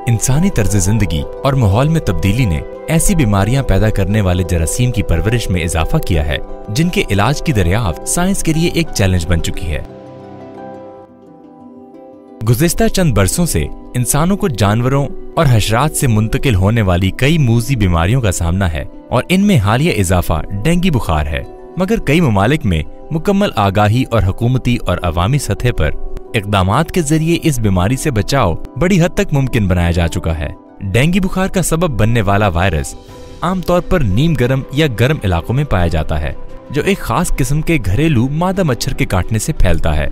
इंसानी तर्ज जिंदगी और माहौल में तब्दीली ने ऐसी बीमारियां पैदा करने वाले जरासीम की परवरिश में इजाफा किया है जिनके इलाज की दरियाफ्त साइंस के लिए एक चैलेंज बन चुकी है। गुज़िश्ता चंद बरसों से इंसानों को जानवरों और हशरात से मुंतकिल होने वाली कई मूज़ी बीमारियों का सामना है और इनमें हालिया इजाफा डेंगू बुखार है। मगर कई ममालिक में मुकम्मल आगाही और हुकूमती और अवामी सतह पर इक़दामात के जरिए इस बीमारी से बचाव बड़ी हद तक मुमकिन बनाया जा चुका है। डेंगू बुखार का सबब बनने वाला वायरस आमतौर पर नीम गर्म या गर्म इलाकों में पाया जाता है, जो एक खास किस्म के घरेलू मादा मच्छर के काटने से फैलता है,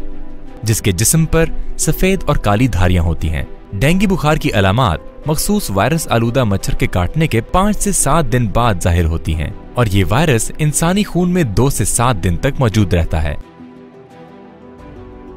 जिसके जिस्म पर सफेद और काली धारियां होती हैं। डेंगू बुखार की अलामात मखसूस वायरस आलूदा मच्छर के काटने के 5 से 7 दिन बाद जाहिर होती हैं और ये वायरस इंसानी खून में 2 से 7 दिन तक मौजूद रहता है।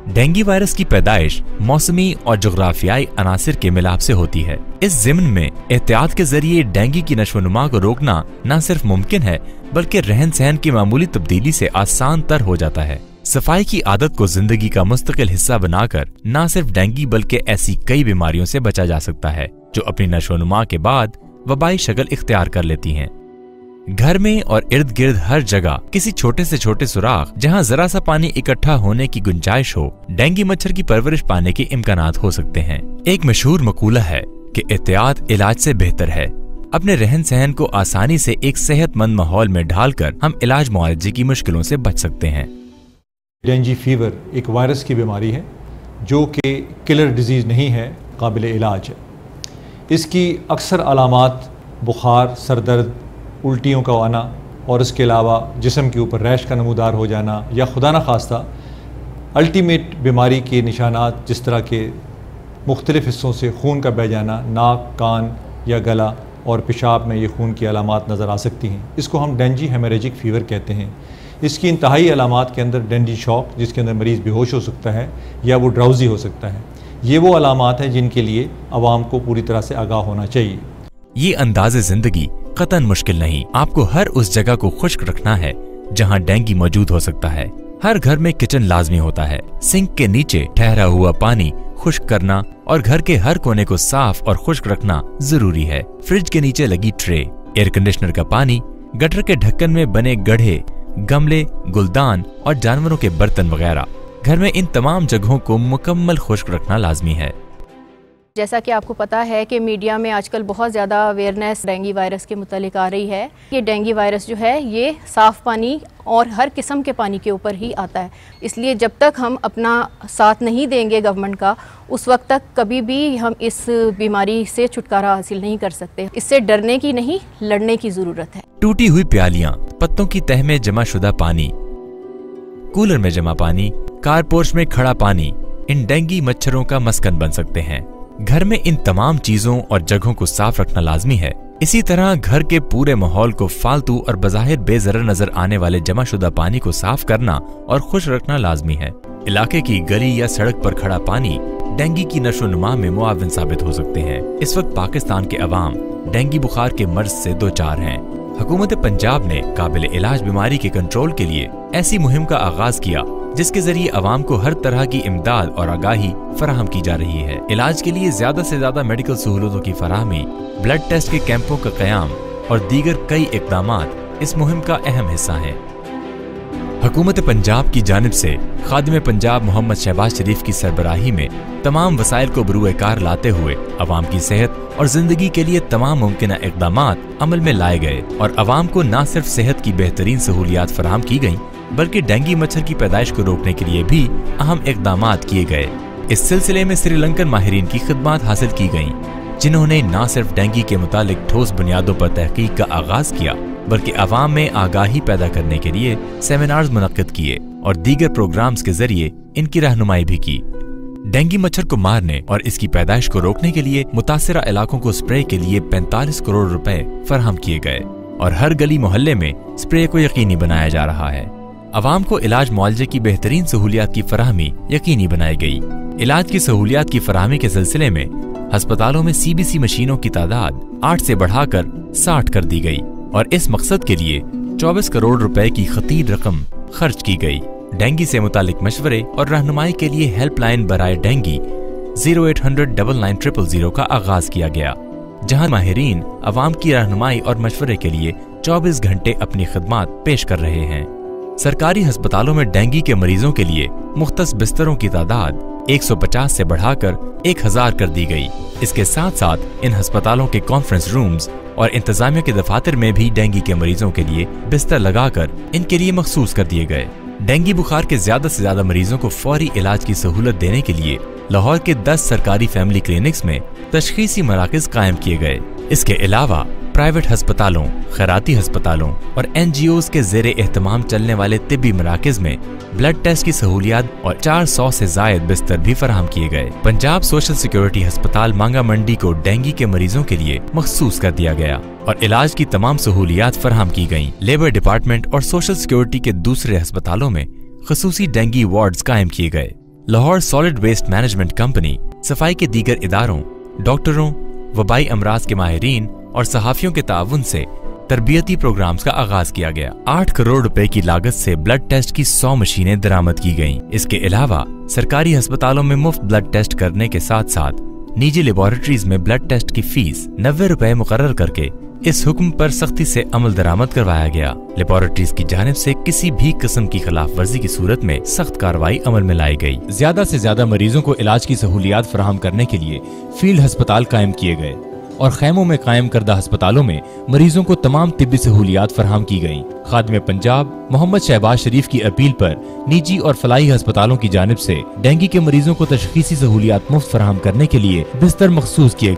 डेंगू वायरस की पैदाइश मौसमी और जोग्राफियाई अनासिर के मिलाप से होती है। इस ज़िम्न में एहतियात के जरिए डेंगू की नशोनुमा को रोकना न सिर्फ मुमकिन है बल्कि रहन सहन की मामूली तब्दीली से आसान तर हो जाता है। सफाई की आदत को जिंदगी का मुस्तकिल हिस्सा बनाकर न सिर्फ डेंगू बल्कि ऐसी कई बीमारियों से बचा जा सकता है जो अपनी नशोनुमा के बाद वबाई शक्ल इख्तियार कर लेती हैं। घर में और इर्द गिर्द हर जगह किसी छोटे से छोटे सुराख जहां जरा सा पानी इकट्ठा होने की गुंजाइश हो, डेंगू मच्छर की परवरिश पाने के इम्कानात हो सकते हैं। एक मशहूर मकूला है कि एहतियात इलाज से बेहतर है। अपने रहन सहन को आसानी से एक सेहतमंद माहौल में ढालकर हम इलाज मुआलजे की मुश्किलों से बच सकते हैं। डेंगू फीवर एक वायरस की बीमारी है जो कि किलर डिजीज़ नहीं है, काबिल इलाज है। इसकी अक्सर अलामात बुखार, सर दर्द, उल्टियों का आना और इसके अलावा जिस्म के ऊपर रैश का नमूदार हो जाना या खुदा न खास्ता अल्टीमेट बीमारी के निशानात जिस तरह के मुख्तलिफ हिस्सों से खून का बह जाना, नाक, कान या गला और पेशाब में ये खून की अलामात नज़र आ सकती हैं। इसको हम डेंगू हेमरेजिक फ़ीवर कहते हैं। इसकी इंतहाई अलामात के अंदर डेंगू शॉक, जिसके अंदर मरीज़ बेहोश हो सकता है या वो ड्राउजी हो सकता है। ये वो अलामात हैं जिनके लिए आवाम को पूरी तरह से आगाह होना चाहिए। ये अंदाज़े ज़िंदगी कतन मुश्किल नहीं। आपको हर उस जगह को खुश्क रखना है जहां डेंगू मौजूद हो सकता है। हर घर में किचन लाजमी होता है। सिंक के नीचे ठहरा हुआ पानी खुश्क करना और घर के हर कोने को साफ और खुश्क रखना जरूरी है। फ्रिज के नीचे लगी ट्रे, एयर कंडीशनर का पानी, गटर के ढक्कन में बने गड्ढे, गमले, गुलदान और जानवरों के बर्तन वगैरह, घर में इन तमाम जगहों को मुकम्मल खुश्क रखना लाजमी है। जैसा कि आपको पता है कि मीडिया में आजकल बहुत ज़्यादा अवेयरनेस डेंगू वायरस के मुतालिक आ रही है। ये डेंगू वायरस जो है ये साफ़ पानी और हर किस्म के पानी के ऊपर ही आता है, इसलिए जब तक हम अपना साथ नहीं देंगे गवर्नमेंट का, उस वक्त तक कभी भी हम इस बीमारी से छुटकारा हासिल नहीं कर सकते। इससे डरने की नहीं, लड़ने की ज़रूरत है। टूटी हुई प्यालियाँ, पत्तों की तह में जमा शुदा पानी, कूलर में जमा पानी, कारपोर्च में खड़ा पानी इन डेंगू मच्छरों का मस्कन बन सकते हैं। घर में इन तमाम चीजों और जगहों को साफ रखना लाजमी है। इसी तरह घर के पूरे माहौल को फालतू और बज़ाहिर बेज़रर नजर आने वाले जमाशुदा पानी को साफ करना और खुश रखना लाजमी है। इलाके की गली या सड़क पर खड़ा पानी डेंगू की नशोनुमा में मुआविन साबित हो सकते हैं। इस वक्त पाकिस्तान के अवाम डेंगू बुखार के मर्ज से दो चार हैं। हुकूमत पंजाब ने काबिल इलाज बीमारी के कंट्रोल के लिए ऐसी मुहिम का आगाज किया जिसके जरिए अवाम को हर तरह की इमदाद और आगाही फराहम की जा रही है। इलाज के लिए ज्यादा से ज्यादा मेडिकल सहूलतों की फराहमी, ब्लड टेस्ट के कैंपों का क़याम और दीगर कई इक़दामात इस मुहिम का अहम हिस्सा हैं। हुकूमत पंजाब की जानिब से खादिम पंजाब मोहम्मद शहबाज शरीफ की सरबराही में तमाम वसाइल को बरूए कार लाते हुए अवाम की सेहत और जिंदगी के लिए तमाम मुमकिन इक़दामात अमल में लाए गए और अवाम को न सिर्फ सेहत की बेहतरीन सहूलियात फराहम की गयी बल्कि डेंगू मच्छर की पैदाइश को रोकने के लिए भी अहम इक़दामात किए गए। इस सिलसिले में श्रीलंकन माहिरीन की खिदमात हासिल की गयी, जिन्होंने न सिर्फ डेंगू के मुतालिक ठोस बुनियादों पर तहकीक का आगाज किया बल्कि अवाम में आगाही पैदा करने के लिए सेमिनार्स मुनक्किद किए और दीगर प्रोग्राम्स के जरिए इनकी रहनुमाई भी की। डेंगू मच्छर को मारने और इसकी पैदाइश को रोकने के लिए मुतासिरा इलाकों को स्प्रे के लिए 45 करोड़ रुपए फराहम किए गए और हर गली मोहल्ले में स्प्रे को यकीनी बनाया जा रहा है। अवाम को इलाज मुआलजे की बेहतरीन सहूलियात की फराहमी यकीनी बनाई गई। इलाज की सहूलियात की फराहमी के सिलसिले में अस्पतालों में CBC मशीनों की तादाद 8 से बढ़ाकर 60 कर दी गई और इस मकसद के लिए 24 करोड़ रुपए की खतीर रकम खर्च की गई। डेंगू से मुतालिक मशवरे और रहनुमाई के लिए हेल्पलाइन बराए डेंगू 0800-99-000 का आगाज किया गया, जहां माहिरीन अवाम की रहनुमाई और मशवरे के लिए 24 घंटे अपनी खिदमात पेश कर रहे हैं। सरकारी अस्पतालों में डेंगू के मरीजों के लिए मुख्तस बिस्तरों की तादाद 150 से बढ़ाकर 1000 कर दी गई। इसके साथ साथ इन अस्पतालों के कॉन्फ्रेंस रूम्स और इंतजामिया के दफातर में भी डेंगू के मरीजों के लिए बिस्तर लगाकर इनके लिए मखसूस कर दिए गए। डेंगू बुखार के ज्यादा से ज्यादा मरीजों को फौरी इलाज की सहूलत देने के लिए लाहौर के 10 सरकारी फैमिली क्लिनिक्स में तशखीसी मराकज कायम किए गए। इसके अलावा प्राइवेट अस्पतालों, खैराती अस्पतालों और NGOs के ज़ेरे एहतमाम चलने वाले तिब्बी मराकज में ब्लड टेस्ट की सहूलियात और 400 से जायद बिस्तर भी फराहम किए गए। पंजाब सोशल सिक्योरिटी अस्पताल मांगा मंडी को डेंगू के मरीजों के लिए मखसूस कर दिया गया और इलाज की तमाम सहूलियात फराहम की गयी। लेबर डिपार्टमेंट और सोशल सिक्योरिटी के दूसरे अस्पतालों में खसूसी डेंगू वार्ड्स कायम किए गए। Lahore solid waste management company सफाई के दीगर इदारों, डॉक्टरों, वबाई अमराज के माहिरीन और सहाफियों के ताउन से तरबियती प्रोग्राम्स का आगाज किया गया। 8 करोड़ रुपए की लागत से ब्लड टेस्ट की 100 मशीनें दरामद की गईं। इसके अलावा सरकारी अस्पतालों में मुफ्त ब्लड टेस्ट करने के साथ साथ निजी लेबोरेटरीज में ब्लड टेस्ट की फीस 90 रुपए मुकर्रर करके इस हुक्म पर सख्ती से अमल दरामद करवाया गया। लेबोरेटरीज की जानिब से किसी भी किस्म की खिलाफ वर्जी की सूरत में सख्त कार्रवाई अमल में लाई गई। ज्यादा से ज्यादा मरीजों को इलाज की सहूलियात फराहम करने के लिए फील्ड अस्पताल कायम किए गए और खैमों में कायम करदा अस्पतालों में मरीजों को तमाम तिब्बी सहूलियात फराहम की गयी। खादिम पंजाब मोहम्मद शहबाज शरीफ की अपील पर निजी और फलाही अस्पतालों की जानिब से डेंगू के मरीजों को तशखीसी सहूलियात मुफ्त फराहम करने के लिए बिस्तर मखसूस किए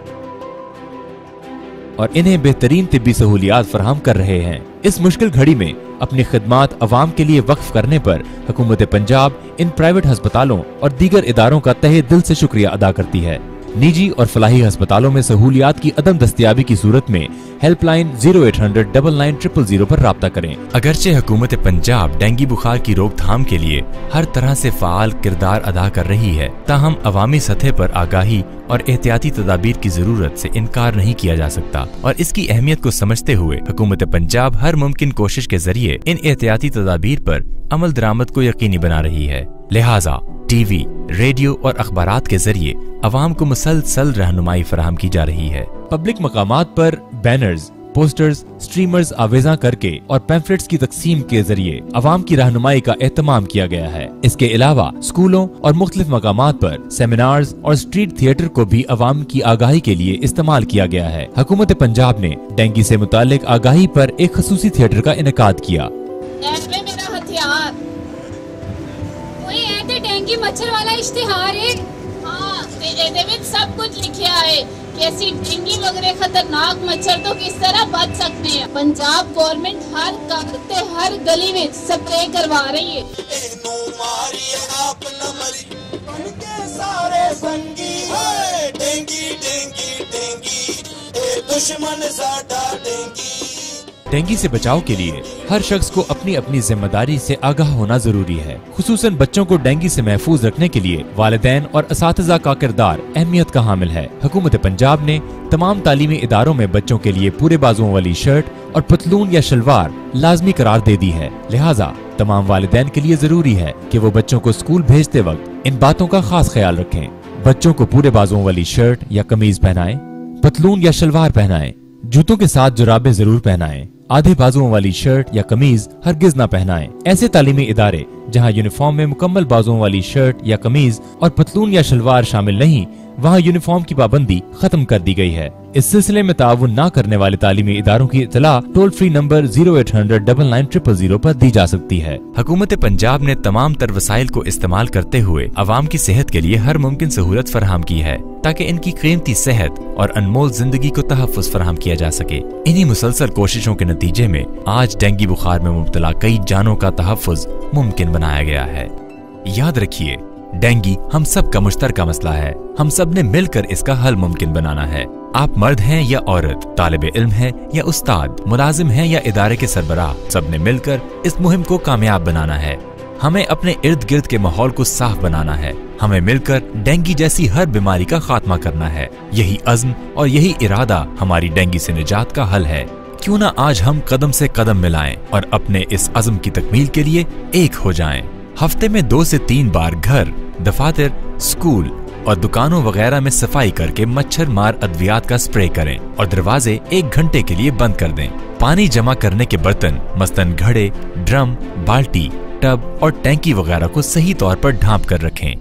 और इन्हें बेहतरीन तिब्बी सहूलियात फराहम कर रहे हैं। इस मुश्किल घड़ी में अपनी खिदमात अवाम के लिए वक्फ करने पर हुकूमत पंजाब इन प्राइवेट अस्पतालों और दीगर इदारों का तहे दिल से शुक्रिया अदा करती है। निजी और फलाही अस्पतालों में सहूलियात की अदम दस्तयाबी की सूरत में हेल्पलाइन 0800-99-000 पर राब्ता करें। अगरचे हुकूमत पंजाब डेंगू बुखार की रोकथाम के लिए हर तरह से फाल किरदार अदा कर रही है, ताहम अवामी सतह पर आगाही और एहतियाती तदाबीर की जरूरत से इनकार नहीं किया जा सकता और इसकी अहमियत को समझते हुए हुकूमत पंजाब हर मुमकिन कोशिश के जरिए इन एहतियाती तदाबीर पर अमल दरामद को यकीनी बना रही है। लिहाजा टीवी, रेडियो और अखबारात के जरिए अवाम को मुसलसल रहनुमाई फराहम की जा रही है। पब्लिक मकामात पर बैनर्स, पोस्टर्स, स्ट्रीमर्स आवेजा करके और पैम्फलेट्स की तकसीम के जरिए अवाम की रहनुमाई का एहतमाम किया गया है। इसके अलावा स्कूलों और मुख्तलिफ मकामात पर सेमिनार्स और स्ट्रीट थिएटर को भी अवाम की आगाही के लिए इस्तेमाल किया गया है। हुकूमत पंजाब ने डेंगू से मुतालिक आगाही पर एक खसूसी थिएटर का इनेकाद किया। डेंगू मच्छर वाला इश्तिहार है, हाँ, ਇਹਦੇ ਵਿੱਚ सब कुछ लिखा है कि ਅਸੀਂ डेंगू वगैरह खतरनाक मच्छर तो किस तरह बच सकते हैं। पंजाब गवर्नमेंट हर घर ते हर गली में स्प्रे करवा रही है। डेंगू से बचाव के लिए हर शख्स को अपनी अपनी जिम्मेदारी से आगाह होना जरूरी है। खुसूसन बच्चों को डेंगू से महफूज रखने के लिए वालिदैन और असातिज़ा का किरदार अहमियत का हामिल है। हुकूमत पंजाब ने तमाम तालीमी इदारों में बच्चों के लिए पूरे बाजुओं वाली शर्ट और पतलून या शलवार लाजमी करार दे दी है। लिहाजा तमाम वालिदैन के लिए जरूरी है कि वो बच्चों को स्कूल भेजते वक्त इन बातों का खास ख्याल रखें। बच्चों को पूरे बाजुओं वाली शर्ट या कमीज पहनाएं, पतलून या शलवार पहनाएं, जूतों के साथ जुराबें जरूर पहनाएं, आधे बाजुओं वाली शर्ट या कमीज हरगिज ना पहनाएं। ऐसे तालीमी इदारे जहां यूनिफॉर्म में मुकम्मल बाजुओं वाली शर्ट या कमीज और पतलून या शलवार शामिल नहीं, वहां यूनिफॉर्म की पाबंदी खत्म कर दी गई है। इस सिलसिले में ताउन न करने वाले तालीमी इदारों की इतला टोल फ्री नंबर 0800-99-000 पर दी जा सकती है। हुकूमत पंजाब ने तमाम तर वसाइल को इस्तेमाल करते हुए अवाम की सेहत के लिए हर मुमकिन सहूलत फराहम की है ताकि इनकी कीमती सेहत और अनमोल जिंदगी को तहफ़्फ़ुज़ फराहम किया जा सके। इन्हीं मुसलसल कोशिशों के नतीजे में आज डेंगू बुखार में मुब्तला कई जानों का तहफ़्फ़ुज़ मुमकिन बनाया गया है। याद रखिए, डेंगू हम सब का मुश्तरका मसला है। हम सब ने मिलकर इसका हल मुमकिन बनाना है। आप मर्द हैं या औरत, तालिबे इल्म हैं या उस्ताद, मुलाजिम हैं या इदारे के सरबराह, सब ने मिलकर इस मुहिम को कामयाब बनाना है। हमें अपने इर्द गिर्द के माहौल को साफ बनाना है। हमें मिलकर डेंगू जैसी हर बीमारी का खात्मा करना है। यही अज़्म और यही इरादा हमारी डेंगू से निजात का हल है। क्यों ना आज हम कदम से कदम मिलाएं और अपने इस अज़्म की तकमील के लिए एक हो जाएं। हफ्ते में 2 से 3 बार घर, दफातर, स्कूल, और दुकानों वगैरह में सफाई करके मच्छर मार अद्वियात का स्प्रे करें और दरवाजे 1 घंटे के लिए बंद कर दें। पानी जमा करने के बर्तन मसलन घड़े, ड्रम, बाल्टी, टब और टैंकी वगैरह को सही तौर पर ढांप कर रखें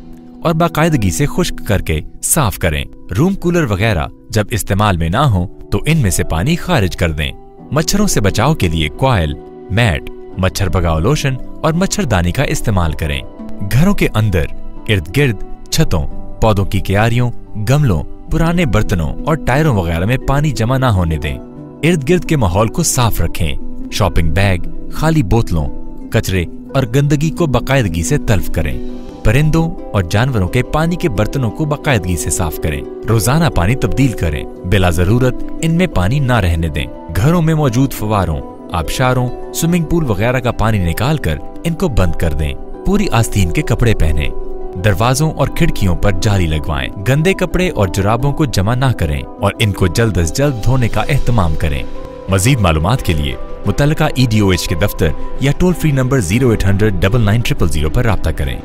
और बाकायदगी से खुश्क करके साफ करें। रूम कूलर वगैरह जब इस्तेमाल में ना हो तो इनमें से पानी खारिज कर दें। मच्छरों से बचाव के लिए कॉइल, मैट, मच्छर भगाओ लोशन और मच्छरदानी का इस्तेमाल करें। घरों के अंदर, इर्द गिर्द, छतों, पौधों की क्यारियों, गमलों, पुराने बर्तनों और टायरों वगैरह में पानी जमा ना होने दें। इर्द गिर्द के माहौल को साफ रखें। शॉपिंग बैग, खाली बोतलों, कचरे और गंदगी को बाकायदगी से तल्फ करें। परिंदों और जानवरों के पानी के बर्तनों को बाकायदगी से साफ करें। रोजाना पानी तब्दील करें। बिला जरूरत इनमें पानी ना रहने दें। घरों में मौजूद फवारों, आबशारों, स्विमिंग पूल वगैरह का पानी निकालकर इनको बंद कर दें। पूरी आस्तीन के कपड़े पहनें। दरवाजों और खिड़कियों पर जाली लगवाएं। गंदे कपड़े और जुराबों को जमा ना करें और इनको जल्द अज जल्द धोने का एहतमाम करें। मजीद मालूमात के लिए मुतल्लिका EDOH के दफ्तर या टोल फ्री नंबर 0800 99 000 पर राब्ता करें।